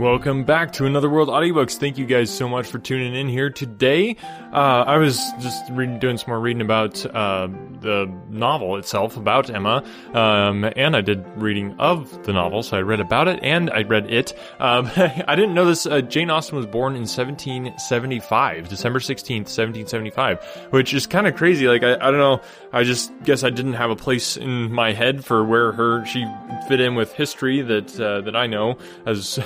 Welcome back to Another World Audiobooks. Thank you guys so much for tuning in here today. I was just doing some more reading about the novel itself, about Emma, and I did reading of the novel, so I read about it, and I read it. I didn't know this, Jane Austen was born in 1775, December 16th, 1775, which is kind of crazy. Like, I don't know, I just guess I didn't have a place in my head for where she fit in with history that I know, as...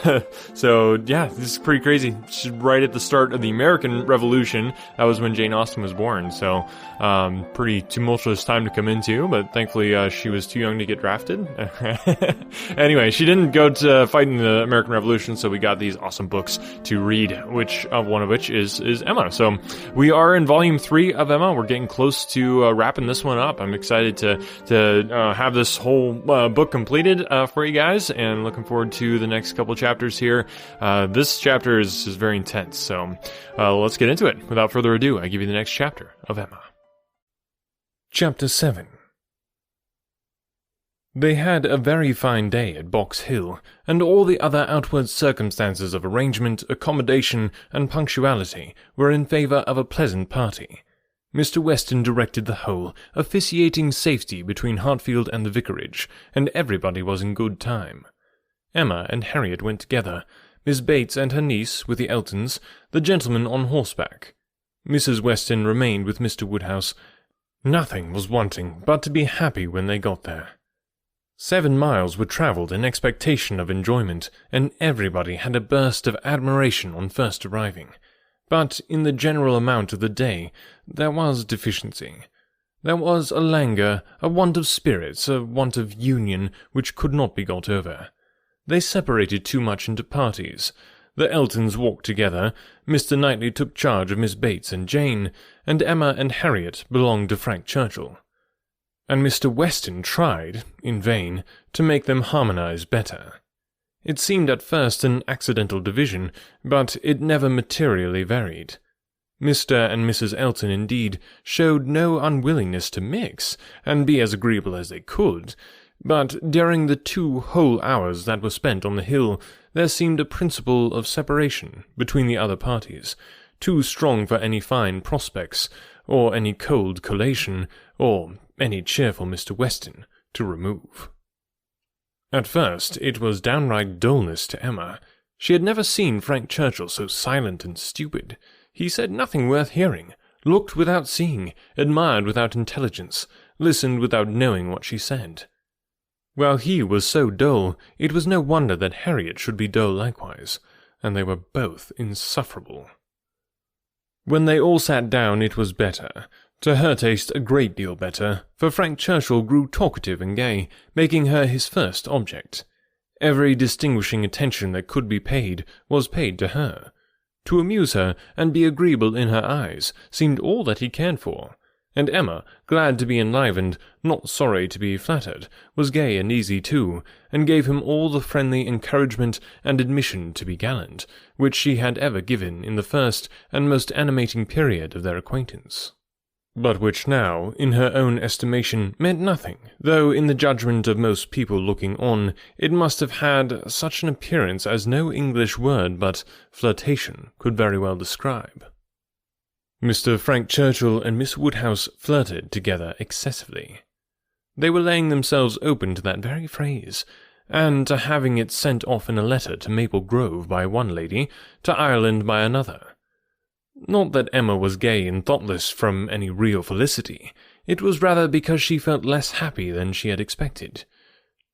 So, yeah, this is pretty crazy. She's right at the start of the American Revolution. That was when Jane Austen was born. So, pretty tumultuous time to come into, but thankfully she was too young to get drafted. Anyway, she didn't go to fight in the American Revolution, so we got these awesome books to read, one of which is Emma. So, we are in Volume 3 of Emma. We're getting close to wrapping this one up. I'm excited to have this whole book completed for you guys, and looking forward to the next couple chapters here. This chapter is very intense, so let's get into it. Without further ado, I give you the next chapter of Emma. Chapter 7. They had a very fine day at Box Hill, and all the other outward circumstances of arrangement, accommodation, and punctuality were in favour of a pleasant party. Mr. Weston directed the whole, officiating safety between Hartfield and the vicarage, and everybody was in good time. Emma and Harriet went together, Miss Bates and her niece with the Eltons, the gentleman on horseback. Mrs. Weston remained with Mr. Woodhouse. Nothing was wanting but to be happy when they got there. 7 miles were travelled in expectation of enjoyment, and everybody had a burst of admiration on first arriving. But in the general amount of the day there was deficiency. There was a languor, a want of spirits, a want of union, which could not be got over. They separated too much into parties. The Eltons walked together, Mr. Knightley took charge of Miss Bates and Jane, and Emma and Harriet belonged to Frank Churchill. And Mr. Weston tried, in vain, to make them harmonize better. It seemed at first an accidental division, but it never materially varied. Mr. and Mrs. Elton, indeed, showed no unwillingness to mix, and be as agreeable as they could, but during the 2 whole hours that were spent on the hill, there seemed a principle of separation between the other parties, too strong for any fine prospects, or any cold collation, or any cheerful Mr. Weston to remove. At first it was downright dullness to Emma. She had never seen Frank Churchill so silent and stupid. He said nothing worth hearing, looked without seeing, admired without intelligence, listened without knowing what she said. While he was so dull, it was no wonder that Harriet should be dull likewise, and they were both insufferable. When they all sat down it was better, to her taste a great deal better, for Frank Churchill grew talkative and gay, making her his first object. Every distinguishing attention that could be paid was paid to her. To amuse her and be agreeable in her eyes seemed all that he cared for. And Emma, glad to be enlivened, not sorry to be flattered, was gay and easy too, and gave him all the friendly encouragement and admission to be gallant, which she had ever given in the first and most animating period of their acquaintance. But which now, in her own estimation, meant nothing, though in the judgment of most people looking on, it must have had such an appearance as no English word but flirtation could very well describe. Mr. Frank Churchill and Miss Woodhouse flirted together excessively. They were laying themselves open to that very phrase, and to having it sent off in a letter to Maple Grove by one lady, to Ireland by another. Not that Emma was gay and thoughtless from any real felicity, it was rather because she felt less happy than she had expected.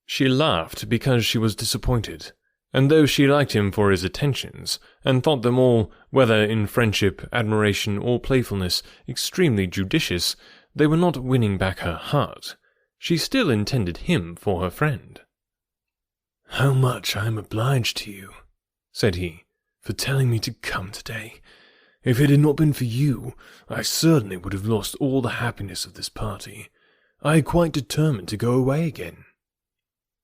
She laughed because she was disappointed, and though she liked him for his attentions, and thought them all, whether in friendship, admiration, or playfulness, extremely judicious, they were not winning back her heart. She still intended him for her friend. "How much I am obliged to you," said he, "for telling me to come today. If it had not been for you, I certainly would have lost all the happiness of this party. I had quite determined to go away again."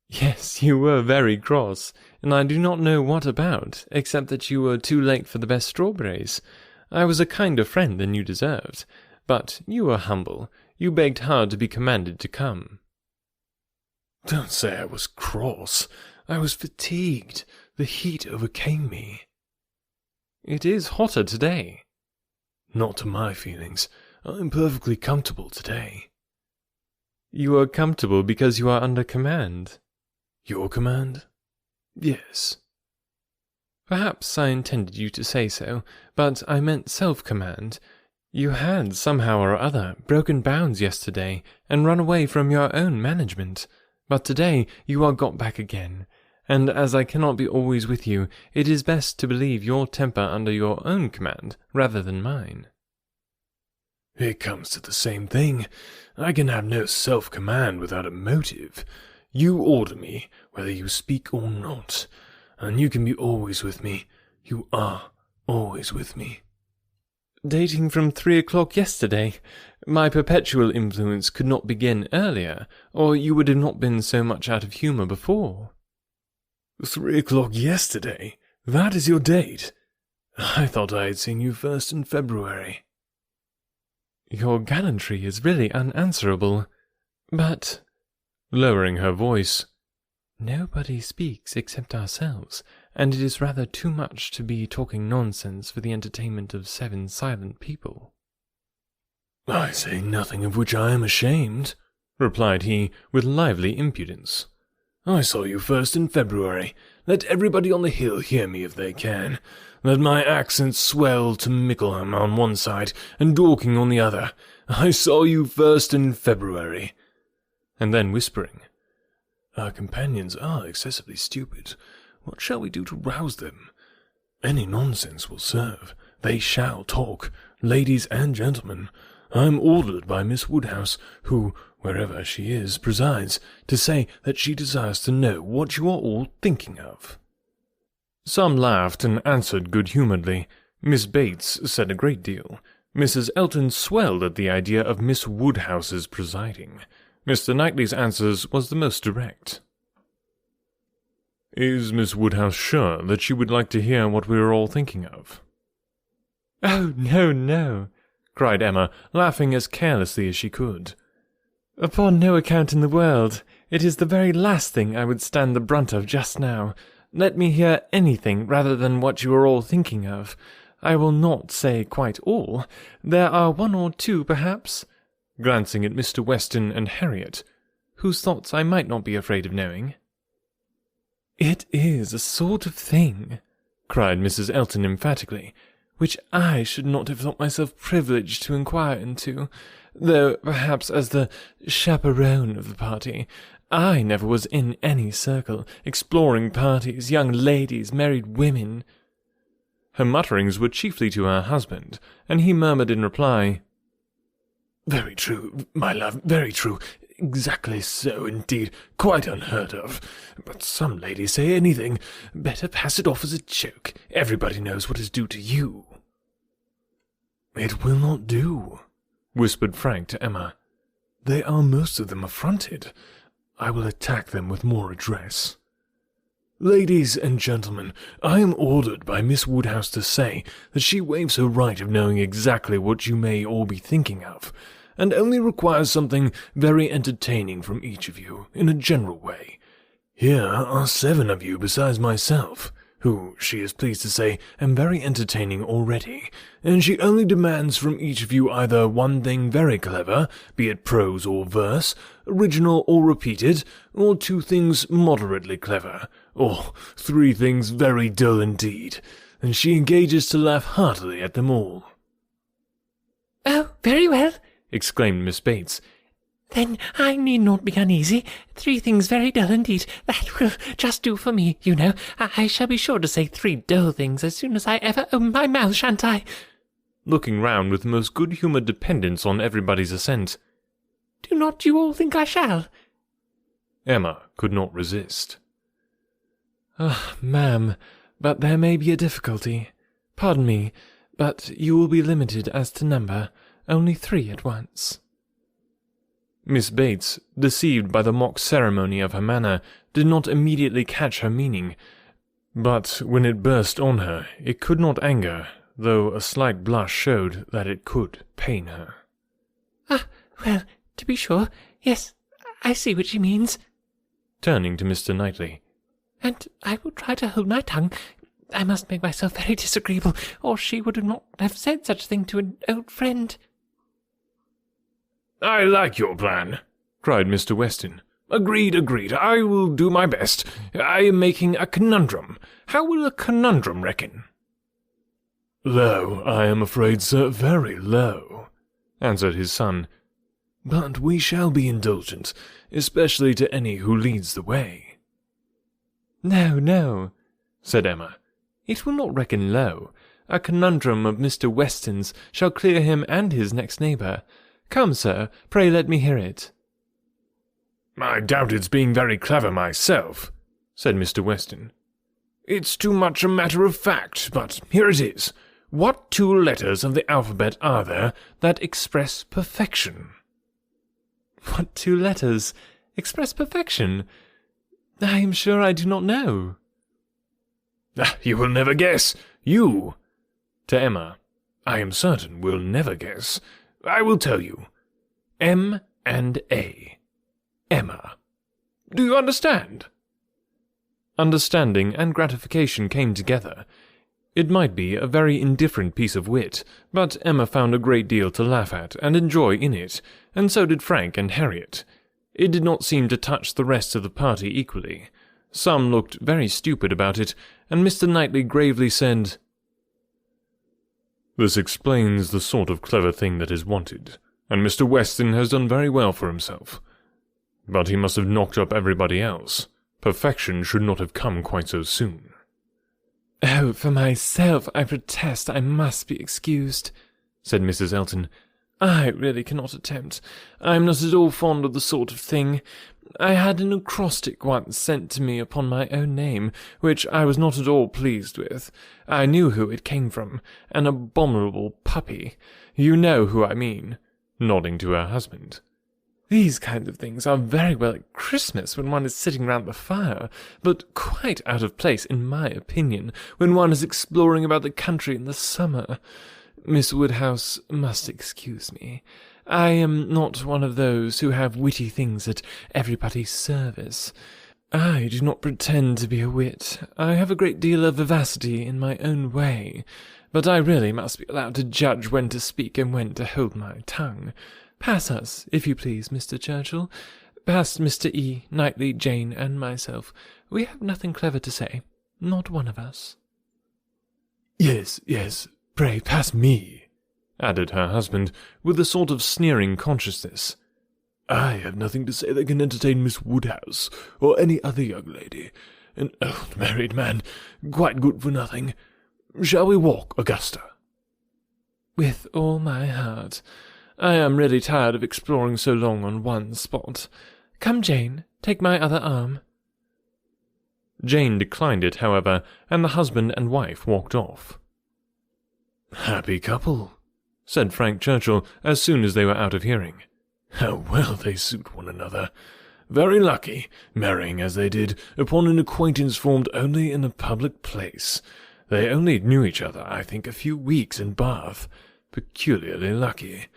"Yes, you were very cross, and I do not know what about, except that you were too late for the best strawberries. I was a kinder friend than you deserved, but you were humble. You begged hard to be commanded to come." Don't say I was cross. I was fatigued. The heat overcame me. It is hotter today. Not to my feelings. I'm perfectly comfortable today. You are comfortable because you are under command. Your command? Yes. Perhaps I intended you to say so, but I meant self-command. You had, somehow or other, broken bounds yesterday, and run away from your own management. But today you are got back again, and as I cannot be always with you, it is best to believe your temper under your own command, rather than mine. It comes to the same thing. I can have no self-command without a motive. You order me, whether you speak or not, and you can be always with me. You are always with me. Dating from 3 o'clock yesterday, my perpetual influence could not begin earlier, or you would have not been so much out of humour before. 3 o'clock yesterday? That is your date? I thought I had seen you first in February. Your gallantry is really unanswerable, but, lowering her voice, nobody speaks except ourselves, and it is rather too much to be talking nonsense for the entertainment of 7 silent people. I say nothing of which I am ashamed, replied he with lively impudence. I saw you first in February. Let everybody on the hill hear me if they can. Let my accent swell to Mickleham on one side and Dorking on the other. I saw you first in February. And then whispering, Our companions are excessively stupid. What shall we do to rouse them? Any nonsense will serve. They shall talk, ladies and gentlemen. I am ordered by Miss Woodhouse, who, wherever she is, presides, to say that she desires to know what you are all thinking of. Some laughed and answered good-humouredly. Miss Bates said a great deal. Mrs. Elton swelled at the idea of Miss Woodhouse's presiding. Mr. Knightley's answers was the most direct. Is Miss Woodhouse sure that she would like to hear what we are all thinking of? Oh, no, no, cried Emma, laughing as carelessly as she could. Upon no account in the world. It is the very last thing I would stand the brunt of just now. Let me hear anything rather than what you are all thinking of. I will not say quite all. There are 1 or 2, perhaps, glancing at Mr. Weston and Harriet, whose thoughts I might not be afraid of knowing. It is a sort of thing, cried Mrs. Elton emphatically, which I should not have thought myself privileged to inquire into, though perhaps as the chaperone of the party, I never was in any circle, exploring parties, young ladies, married women. Her mutterings were chiefly to her husband, and he murmured in reply, Very true, my love, very true. Exactly so, indeed, quite unheard of. But some ladies say anything. Better pass it off as a joke. Everybody knows what is due to you. It will not do, whispered Frank to Emma. They are most of them affronted. I will attack them with more address. Ladies and gentlemen, I am ordered by Miss Woodhouse to say that she waives her right of knowing exactly what you may all be thinking of, and only requires something very entertaining from each of you, in a general way. Here are 7 of you besides myself, who, she is pleased to say, am very entertaining already, and she only demands from each of you either one thing very clever, be it prose or verse, original or repeated, or 2 things moderately clever, or 3 things very dull indeed, and she engages to laugh heartily at them all. Oh, very well, exclaimed Miss Bates. Then I need not be uneasy. 3 things very dull indeed. That will just do for me, you know. I shall be sure to say 3 dull things as soon as I ever open my mouth, shan't I? Looking round with the most good-humoured dependence on everybody's assent. Do not you all think I shall? Emma could not resist. Ah, ma'am, but there may be a difficulty. Pardon me, but you will be limited as to number, only 3 at once. Miss Bates, deceived by the mock ceremony of her manner, did not immediately catch her meaning, but when it burst on her, it could not anger, though a slight blush showed that it could pain her. Ah, well, to be sure, yes, I see what she means. Turning to Mr. Knightley. And I will try to hold my tongue. I must make myself very disagreeable, or she would not have said such a thing to an old friend." "I like your plan," cried Mr. Weston. Agreed. I will do my best. I am making a conundrum. How will a conundrum reckon?" "Low, I am afraid, sir, very low," answered his son. "But we shall be indulgent, especially to any who leads the way." No, said Emma. "It will not reckon low. A conundrum of Mr. Weston's shall clear him and his next neighbour. Come, sir, pray let me hear it." "I doubt its being very clever myself," said Mr. Weston. "It's too much a matter of fact, but here it is. What 2 letters of the alphabet are there that express perfection?" "What 2 letters express perfection? I am sure I do not know." "You will never guess. You," to Emma, "I am certain will never guess. I will tell you. M and A. Emma. Do you understand?" Understanding and gratification came together. It might be a very indifferent piece of wit, but Emma found a great deal to laugh at and enjoy in it, and so did Frank and Harriet. It did not seem to touch the rest of the party equally. Some looked very stupid about it, and Mr. Knightley gravely said, "This explains the sort of clever thing that is wanted, and Mr. Weston has done very well for himself. But he must have knocked up everybody else. Perfection should not have come quite so soon." "Oh, for myself, I protest I must be excused," said Mrs. Elton. "I really cannot attempt. I am not at all fond of the sort of thing. I had an acrostic once sent to me upon my own name, which I was not at all pleased with. I knew who it came from, an abominable puppy. You know who I mean," nodding to her husband. "These kinds of things are very well at Christmas when one is sitting round the fire, but quite out of place, in my opinion, when one is exploring about the country in the summer. Miss Woodhouse must excuse me. I am not one of those who have witty things at everybody's service. I do not pretend to be a wit. I have a great deal of vivacity in my own way, but I really must be allowed to judge when to speak and when to hold my tongue. Pass us, if you please, Mr. Churchill. Pass Mr. E., Knightley, Jane, and myself. We have nothing clever to say, not one of us." Yes, pray pass me," added her husband, with a sort of sneering consciousness. "I have nothing to say that can entertain Miss Woodhouse, or any other young lady. An old married man, quite good for nothing. Shall we walk, Augusta?" "With all my heart. I am really tired of exploring so long on one spot. Come, Jane, take my other arm." Jane declined it, however, and the husband and wife walked off. "Happy couple," said Frank Churchill as soon as they were out of hearing. "How well they suit one another. Very lucky, marrying as they did, upon an acquaintance formed only in a public place. They only knew each other, I think, a few weeks in Bath. Peculiarly lucky.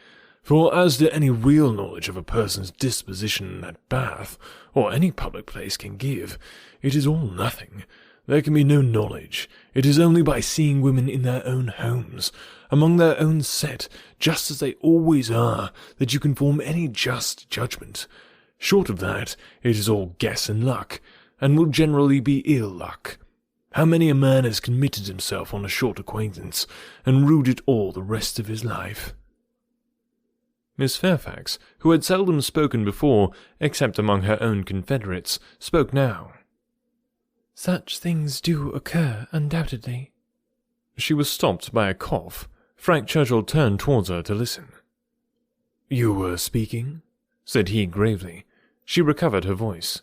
For as to any real knowledge of a person's disposition at Bath, or any public place can give, it is all nothing. There can be no knowledge. It is only by seeing women in their own homes, among their own set, just as they always are, that you can form any just judgment. Short of that, it is all guess and luck, and will generally be ill luck. How many a man has committed himself on a short acquaintance, and rued it all the rest of his life?" Miss Fairfax, who had seldom spoken before, except among her own confederates, spoke now. "Such things do occur, undoubtedly." She was stopped by a cough. Frank Churchill turned towards her to listen. "You were speaking?" said he gravely. She recovered her voice.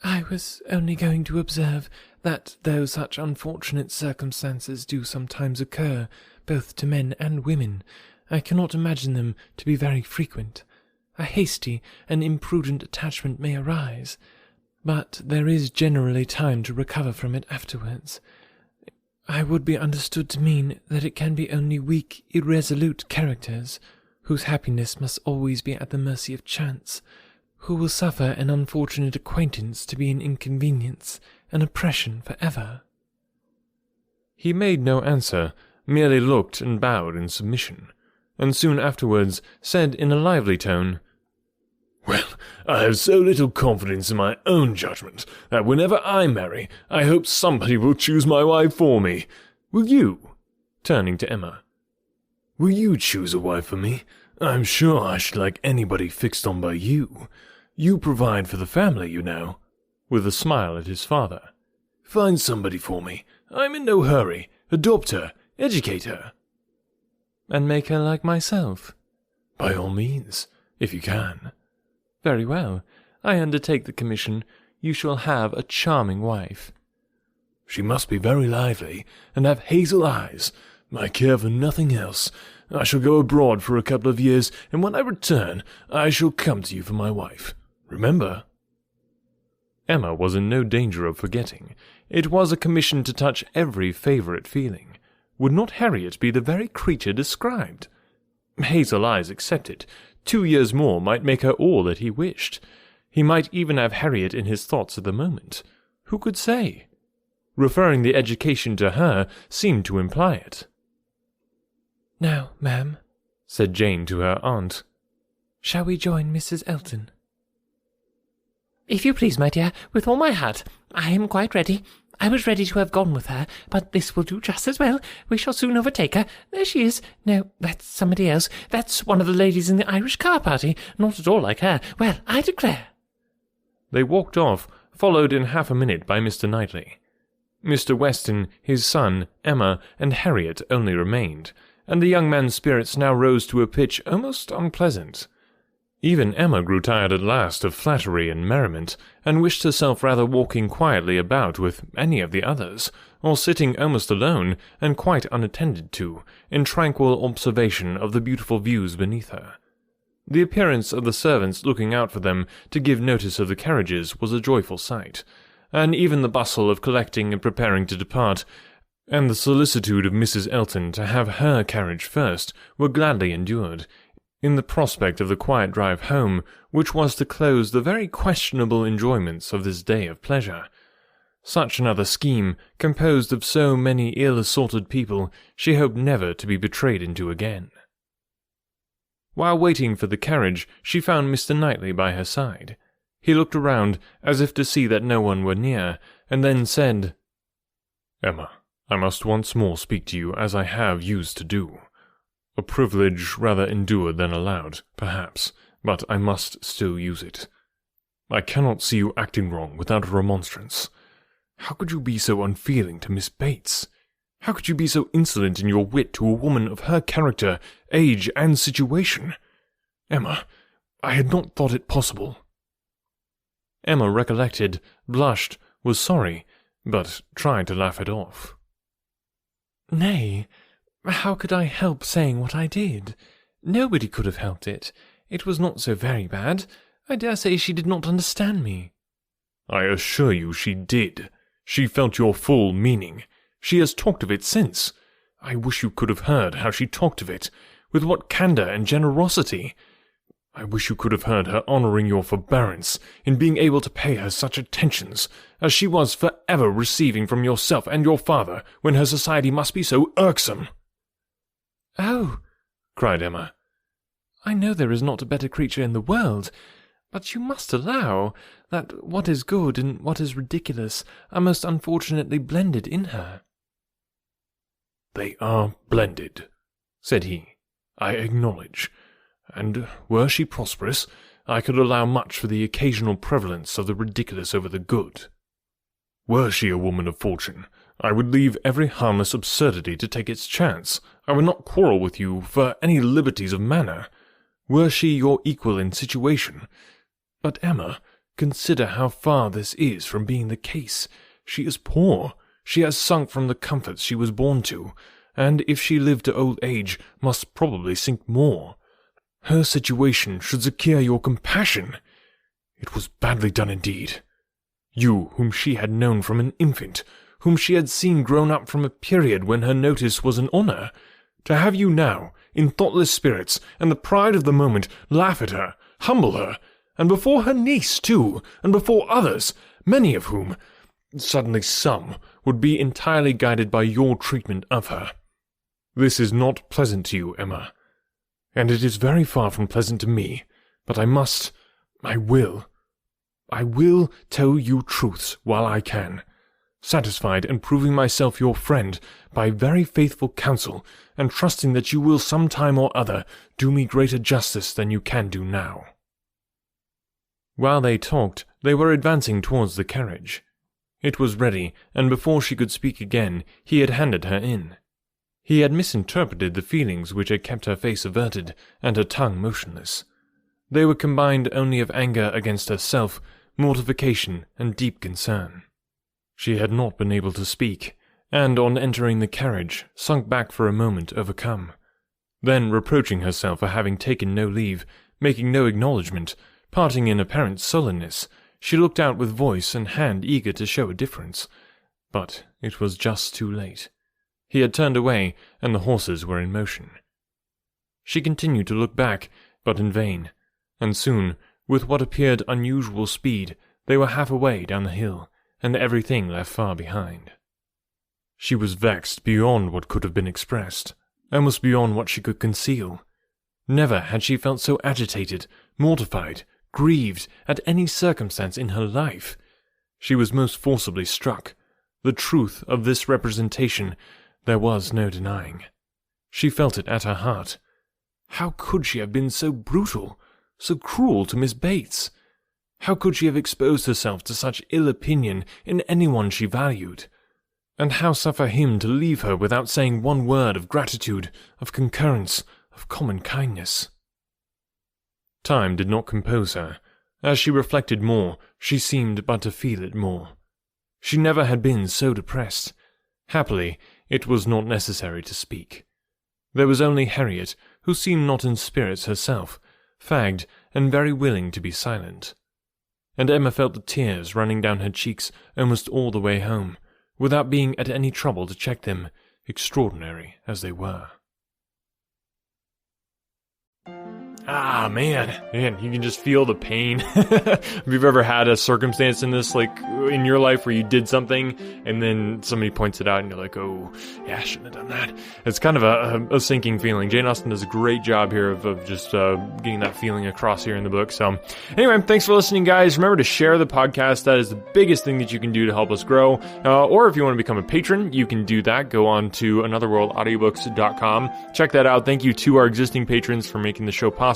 "I was only going to observe that though such unfortunate circumstances do sometimes occur, both to men and women, I cannot imagine them to be very frequent. A hasty and imprudent attachment may arise, but there is generally time to recover from it afterwards. I would be understood to mean that it can be only weak, irresolute characters, whose happiness must always be at the mercy of chance, who will suffer an unfortunate acquaintance to be an inconvenience, an oppression for ever." He made no answer, merely looked and bowed in submission, and soon afterwards said in a lively tone, "Well, I have so little confidence in my own judgment that whenever I marry, I hope somebody will choose my wife for me. Will you?" turning to Emma. "Will you choose a wife for me? I'm sure I should like anybody fixed on by you. You provide for the family, you know," with a smile at his father. "Find somebody for me. I'm in no hurry. Adopt her. Educate her." "And make her like myself?" "By all means, if you can." "Very well. I undertake the commission. You shall have a charming wife." "She must be very lively, and have hazel eyes. I care for nothing else. I shall go abroad for a couple of years, and when I return, I shall come to you for my wife. Remember." Emma was in no danger of forgetting. It was a commission to touch every favourite feeling. Would not Harriet be the very creature described? Hazel eyes excepted, 2 years more might make her all that he wished. He might even have Harriet in his thoughts at the moment. Who could say? Referring the education to her seemed to imply it. "Now, ma'am," said Jane to her aunt, "shall we join Mrs. Elton?" "If you please, my dear, with all my heart. I am quite ready. I was ready to have gone with her, but this will do just as well. We shall soon overtake her. There she is. No, that's somebody else. That's one of the ladies in the Irish car party. Not at all like her. Well, I declare." They walked off, followed in half a minute by Mr. Knightley. Mr. Weston, his son, Emma, and Harriet only remained, and the young man's spirits now rose to a pitch almost unpleasant. Even Emma grew tired at last of flattery and merriment, and wished herself rather walking quietly about with any of the others, or sitting almost alone, and quite unattended to, in tranquil observation of the beautiful views beneath her. The appearance of the servants looking out for them to give notice of the carriages was a joyful sight, and even the bustle of collecting and preparing to depart, and the solicitude of Mrs. Elton to have her carriage first, were gladly endured, in the prospect of the quiet drive home, which was to close the very questionable enjoyments of this day of pleasure. Such another scheme, composed of so many ill-assorted people, she hoped never to be betrayed into again. While waiting for the carriage, she found Mr. Knightley by her side. He looked around, as if to see that no one were near, and then said, "Emma, I must once more speak to you as I have used to do. A privilege rather endured than allowed, perhaps, but I must still use it. I cannot see you acting wrong without a remonstrance. How could you be so unfeeling to Miss Bates? How could you be so insolent in your wit to a woman of her character, age, and situation? Emma, I had not thought it possible." Emma recollected, blushed, was sorry, but tried to laugh it off. "Nay, how could I help saying what I did? Nobody could have helped it. It was not so very bad. I dare say she did not understand me." "I assure you she did. She felt your full meaning. She has talked of it since. I wish you could have heard how she talked of it, with what candour and generosity. I wish you could have heard her honouring your forbearance in being able to pay her such attentions as she was for ever receiving from yourself and your father, when her society must be so irksome." "Oh," cried Emma, "I know there is not a better creature in the world, but you must allow that what is good and what is ridiculous are most unfortunately blended in her." "They are blended," said he, "I acknowledge, and were she prosperous, I could allow much for the occasional prevalence of the ridiculous over the good. Were she a woman of fortune, I would leave every harmless absurdity to take its chance. I would not quarrel with you for any liberties of manner. Were she your equal in situation. But, Emma, consider how far this is from being the case. She is poor. She has sunk from the comforts she was born to, and if she lived to old age, must probably sink more. Her situation should secure your compassion. It was badly done indeed. You, whom she had known from an infant, whom she had seen grown up from a period when her notice was an honour, to have you now, in thoughtless spirits and the pride of the moment, laugh at her, humble her, and before her niece, too, and before others, many of whom, suddenly some, would be entirely guided by your treatment of her. This is not pleasant to you, Emma, and it is very far from pleasant to me, but I will tell you truths while I can, satisfied and proving myself your friend by very faithful counsel, and trusting that you will some time or other do me greater justice than you can do now." While they talked, they were advancing towards the carriage. It was ready, and before she could speak again, he had handed her in. He had misinterpreted the feelings which had kept her face averted and her tongue motionless. They were combined only of anger against herself, mortification, and deep concern. She had not been able to speak, and on entering the carriage, sunk back for a moment overcome. Then, reproaching herself for having taken no leave, making no acknowledgment, parting in apparent sullenness, she looked out with voice and hand eager to show a difference. But it was just too late. He had turned away, and the horses were in motion. She continued to look back, but in vain, and soon, with what appeared unusual speed, they were half away down the hill, and everything left far behind. She was vexed beyond what could have been expressed, almost beyond what she could conceal. Never had she felt so agitated, mortified, grieved at any circumstance in her life. She was most forcibly struck. The truth of this representation there was no denying. She felt it at her heart. How could she have been so brutal, so cruel to Miss Bates? How could she have exposed herself to such ill opinion in anyone she valued? And how suffer him to leave her without saying one word of gratitude, of concurrence, of common kindness? Time did not compose her. As she reflected more, she seemed but to feel it more. She never had been so depressed. Happily, it was not necessary to speak. There was only Harriet, who seemed not in spirits herself, fagged, and very willing to be silent. And Emma felt the tears running down her cheeks almost all the way home, without being at any trouble to check them, extraordinary as they were. Ah, man, you can just feel the pain. Have you ever had a circumstance in this, like, in your life where you did something, and then somebody points it out, and you're like, oh, yeah, I shouldn't have done that. It's kind of a sinking feeling. Jane Austen does a great job here of just getting that feeling across here in the book. So, anyway, thanks for listening, guys. Remember to share the podcast. That is the biggest thing that you can do to help us grow. Or if you want to become a patron, you can do that. Go on to anotherworldaudiobooks.com. Check that out. Thank you to our existing patrons for making the show possible.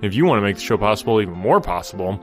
If you want to make the show possible, even more possible,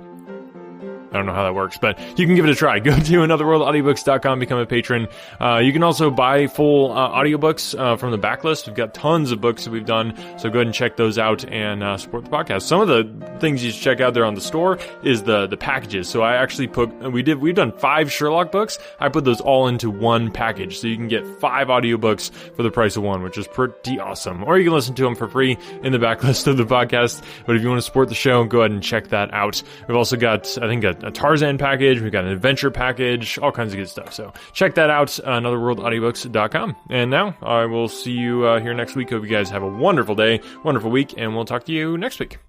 I don't know how that works, but you can give it a try. Go to anotherworldaudiobooks.com, become a patron. You can also buy full audiobooks from the backlist. We've got tons of books that we've done, so go ahead and check those out and support the podcast. Some of the things you should check out there on the store is the packages. So I actually we've done 5 Sherlock books. I put those all into one package, so you can get 5 audiobooks for the price of one, which is pretty awesome. Or you can listen to them for free in the backlist of the podcast. But if you want to support the show, go ahead and check that out. We've also got, I think, a Tarzan package, we've got an adventure package, all kinds of good stuff. So check that out, anotherworldaudiobooks.com. And now I will see you here next week. Hope you guys have a wonderful day, wonderful week, and we'll talk to you next week.